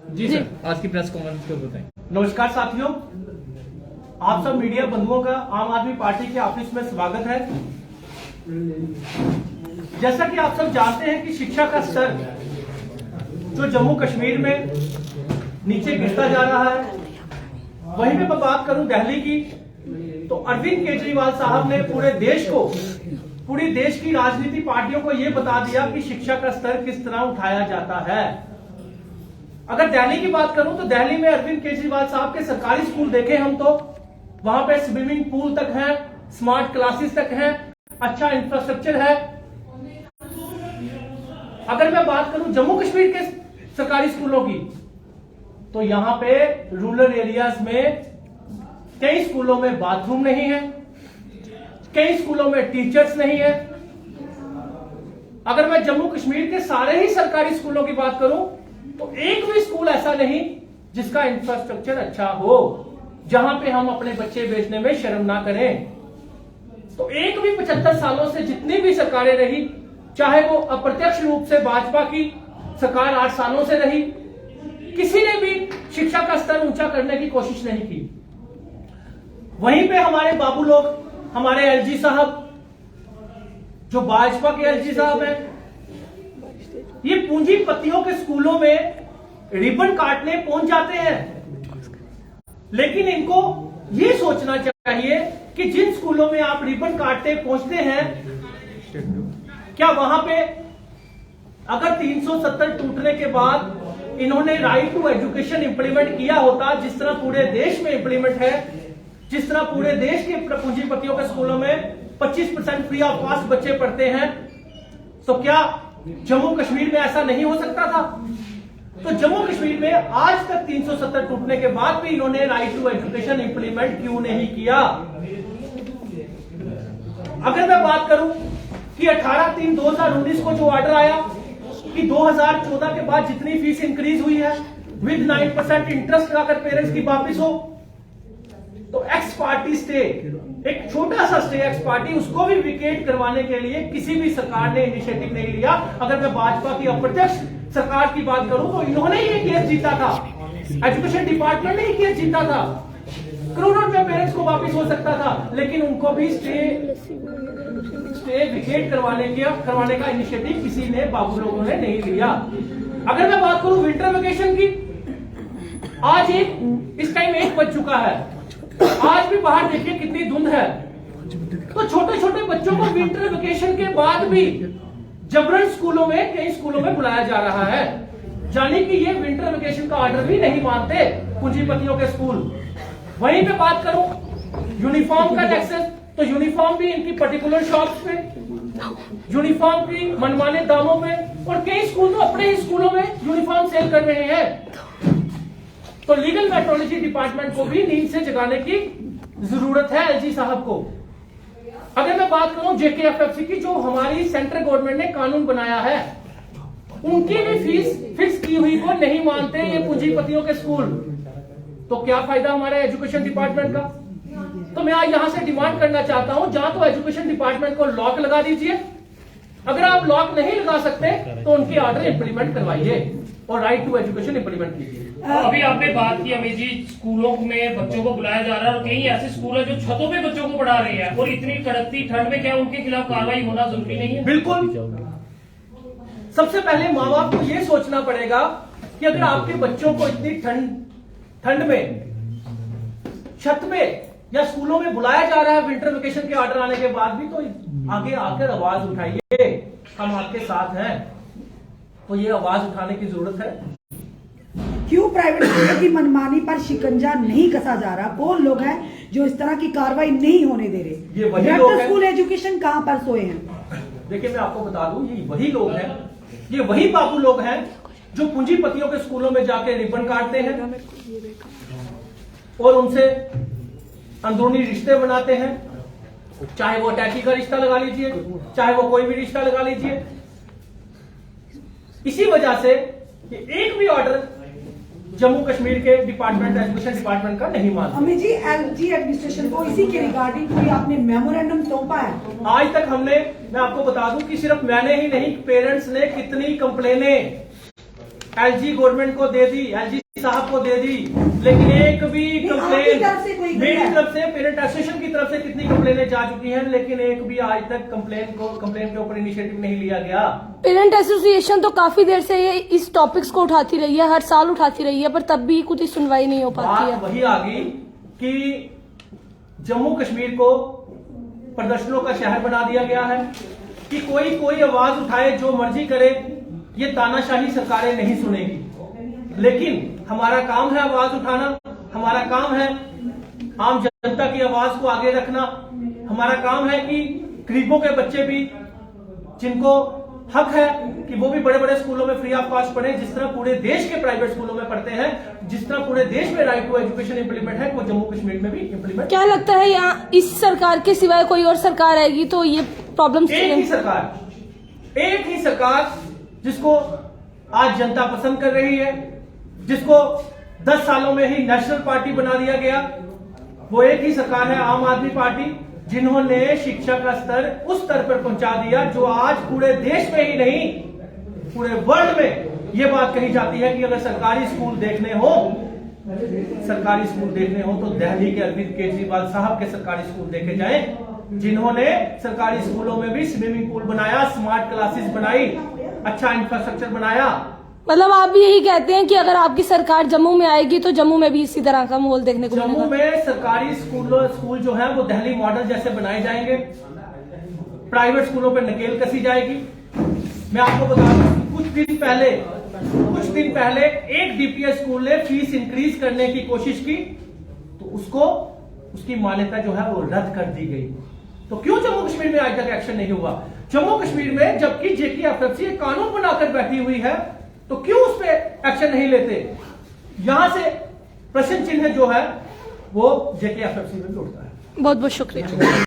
जी sir, आज की press conference को बताएं। नमस्कार साथियों, आप सब मीडिया बंधुओं का आम आदमी पार्टी के ऑफिस में स्वागत है। जैसा कि आप सब जानते हैं कि शिक्षा का स्तर जो जम्मू कश्मीर में नीचे गिरता जा रहा है, वहीं पे मैं बात करूं दिल्ली की, तो अरविंद केजरीवाल साहब ने पूरी देश की राजनीति पार्टियों को यह बता दिया कि शिक्षा का स्तर किस तरह उठाया जाता है। अगर दिल्ली की बात करूं तो दिल्ली में अरविंद केजरीवाल साहब के सरकारी स्कूल देखे हम तो वहां पे स्विमिंग पूल तक है, स्मार्ट क्लासेस तक है, अच्छा इंफ्रास्ट्रक्चर है। अगर मैं बात करूं जम्मू कश्मीर के सरकारी स्कूलों की, तो यहां पे रूरल एरियाज में कई स्कूलों में बाथरूम नहीं है, कई स्कूलों में टीचर्स नहीं है। अगर मैं जम्मू कश्मीर के सारे ही सरकारी स्कूलों की बात करूं तो एक भी स्कूल ऐसा नहीं जिसका इंफ्रास्ट्रक्चर अच्छा हो, जहां पे हम अपने बच्चे भेजने में शर्म ना करें। तो एक भी 75 सालों से जितनी भी सरकारें रही, चाहे वो अप्रत्यक्ष रूप से भाजपा की सरकार 8 सालों से रही, किसी ने भी शिक्षा का स्तर ऊंचा करने की कोशिश नहीं की। वहीं पे हमारे बाबू लोग, हमारे एलजी साहब, जो भाजपा के एलजी साहब हैं, ये पूंजीपतियों के स्कूलों में रिबन काटने पहुंच जाते हैं। लेकिन इनको ये सोचना चाहिए कि जिन स्कूलों में आप रिबन काटते पहुंचते हैं, क्या वहां पे अगर 370 टूटने के बाद इन्होंने राइट टू एजुकेशन इंप्लीमेंट किया होता, जिस तरह पूरे देश में इंप्लीमेंट है, जिस तरह पूरे देश के पूंजीपतियों के स्कूलों में 25% फ्री ऑफ कॉस्ट बच्चे पढ़ते हैं, तो क्या जम्मू कश्मीर में ऐसा नहीं हो सकता था? तो जम्मू कश्मीर में आज तक 370 टूटने के बाद भी इन्होंने राइट टू एजुकेशन इंप्लीमेंट क्यों नहीं किया? अगर मैं बात करूं कि 18/3/2019 को जो ऑर्डर आया कि 2014 के बाद जितनी फीस इंक्रीज हुई है विद 9% इंटरेस्ट अगर पेरेंट्स की वापिस हो, तो एक्स पार्टी स्टे, एक छोटा सा स्टे एक्स पार्टी, उसको भी विकेट करवाने के लिए किसी भी सरकार ने इनिशिएटिव नहीं लिया। अगर मैं भाजपा की अप्रत्यक्ष सरकार की बात करूं तो इन्होंने ये केस जीता था, एजुकेशन डिपार्टमेंट ने ये केस जीता था। करोड़ों रुपए पेरेंट्स को वापस हो सकता था, लेकिन उनको भी स्टे विकेट करवाने का इनिशिएटिव किसी ने, बाबू लोगों ने नहीं लिया। अगर मैं बात करूं विंटर वेकेशन की, आज इस टाइम 1 बज चुका है, आज भी बाहर देखिए कितनी धुंध है। तो छोटे छोटे बच्चों को विंटर वेकेशन के बाद भी जबरन स्कूलों में, कई स्कूलों में बुलाया जा रहा है, जाने कि ये विंटर वेकेशन का ऑर्डर भी नहीं मानते पूंजीपतियों के स्कूल। वहीं पे बात करूं यूनिफॉर्म का टैक्सेस, तो यूनिफॉर्म भी इनकी पर्टिकुलर शॉप्स पे, यूनिफॉर्म की मनमाने दामों पे, और कई स्कूल तो अपने ही स्कूलों में यूनिफॉर्म सेल कर रहे हैं। तो लीगल मेट्रोलॉजी डिपार्टमेंट को भी नींद से जगाने की जरूरत है एलजी साहब को। अगर मैं बात करूं जेकेएफएफसी की, जो हमारी सेंट्रल गवर्नमेंट ने कानून बनाया है, उनकी भी फीस फिक्स की हुई को नहीं मानते ये पूंजीपतियों के स्कूल, तो क्या फायदा हमारे एजुकेशन डिपार्टमेंट का? तो मैं आज यहां से डिमांड करना चाहता हूं, जहां तो एजुकेशन डिपार्टमेंट को लॉक लगा दीजिए, अगर आप लॉक नहीं लगा सकते तो उनके ऑर्डर इंप्लीमेंट करवाइए और राइट टू एजुकेशन इंप्लीमेंट कीजिए। अभी आपने बात की अमित जी, स्कूलों में बच्चों को बुलाया जा रहा है और कई ऐसे स्कूल है जो छतों पे बच्चों को पढ़ा रहे हैं, और इतनी कड़कती ठंड में क्या उनके खिलाफ कार्रवाई होना जरूरी नहीं है? बिल्कुल। सबसे पहले माँ बाप को यह सोचना पड़ेगा कि अगर आपके बच्चों को इतनी ठंड में छत पे या स्कूलों में बुलाया जा रहा है विंटर वेकेशन के ऑर्डर आने के बाद भी, तो आगे आकर आवाज उठाइए, हम आपके साथ हैं। तो ये आवाज उठाने की जरूरत है। क्यों प्राइवेट स्कूलों की मनमानी पर शिकंजा नहीं कसा जा रहा? कौन लोग हैं जो इस तरह की कार्रवाई नहीं होने दे रहे? ये वही लोग हैं। स्कूल एजुकेशन कहां पर सोए हैं? देखिए, मैं आपको बता दूं, ये वही लोग हैं, ये वही बाबू लोग हैं जो पूंजीपतियों के स्कूलों में जाके रिबन काटते हैं और उनसे अंदरूनी रिश्ते बनाते हैं, चाहे वो अटैची का रिश्ता लगा लीजिए, चाहे वो कोई भी रिश्ता लगा लीजिए। इसी वजह से एक भी ऑर्डर जम्मू कश्मीर के डिपार्टमेंट, एजुकेशन डिपार्टमेंट का नहीं मानते। अमित जी, एलजी एडमिनिस्ट्रेशन को इसी के रिगार्डिंग कोई आपने मेमोरेंडम सौंपा है? आज तक हमने, मैं आपको बता दूं कि सिर्फ मैंने ही नहीं, पेरेंट्स ने कितनी कंप्लेनें एलजी गवर्नमेंट को दे दी, एलजी साहब को दे दी, लेकिन एक भी आपकी तरफ से कोई कंप्लेन मेरी तरफ से, पेरेंट एसोसिएशन की तरफ से कितनी कंप्लेनें जा चुकी हैं, लेकिन एक भी आज तक कंप्लेन के ऊपर इनिशिएटिव नहीं लिया गया। पेरेंट एसोसिएशन तो काफी देर से ये इस टॉपिक्स को उठाती रही है, हर साल उठाती रही है, पर तब भी कुछ सुनवाई नहीं हो पाती है। बात वही आ गई कि जम्मू कश्मीर को प्रदर्शनों का शहर बना दिया गया है कि कोई आवाज उठाए, जो मर्जी करे, ये तानाशाही सरकारें नहीं सुनेगी। लेकिन हमारा काम है आवाज उठाना, हमारा काम है आम जनता की आवाज को आगे रखना, हमारा काम है कि गरीबों के बच्चे भी, जिनको हक है कि वो भी बड़े बड़े स्कूलों में फ्री ऑफ कॉस्ट पढ़े, जिस तरह पूरे देश के प्राइवेट स्कूलों में पढ़ते हैं, जिस तरह पूरे देश में राइट टू एजुकेशन इंप्लीमेंट है, वो जम्मू कश्मीर में भी इंप्लीमेंट। क्या लगता है यहाँ इस सरकार के सिवाय कोई और सरकार आएगी तो ये प्रॉब्लम एक ही सरकार जिसको आज जनता पसंद कर रही है, जिसको 10 सालों में ही नेशनल पार्टी बना दिया गया, वो एक ही सरकार है, आम आदमी पार्टी, जिन्होंने शिक्षा का स्तर उस स्तर पर पहुंचा दिया जो आज पूरे देश में ही नहीं, पूरे वर्ल्ड में ये बात कही जाती है कि अगर सरकारी स्कूल देखने हो तो दिल्ली के अरविंद केजरीवाल साहब के सरकारी स्कूल देखे जाएं, जिन्होंने सरकारी स्कूलों में भी स्विमिंग पूल बनाया, स्मार्ट क्लासेस बनाई, अच्छा इंफ्रास्ट्रक्चर बनाया। मतलब आप भी यही कहते हैं कि अगर आपकी सरकार जम्मू में आएगी तो जम्मू में भी इसी तरह का माहौल देखने को मिलेगा? जम्मू में सरकारी स्कूल जो है वो दिल्ली मॉडल जैसे बनाए जाएंगे, प्राइवेट स्कूलों पर नकेल कसी जाएगी। मैं आपको बता दूं, कुछ दिन पहले एक डीपीएस स्कूल ने फीस इंक्रीज करने की कोशिश की तो उसकी मान्यता जो है वो रद्द कर दी गई। तो क्यों जम्मू कश्मीर में आज तक एक्शन नहीं हुआ? जम्मू कश्मीर में जबकि जेकेएफएफसी एक कानून बनाकर बैठी हुई है, तो क्यों उस पर एक्शन नहीं लेते? यहां से प्रश्न चिन्ह जो है वो जेकेएफएफसी में उठता है। बहुत बहुत शुक्रिया।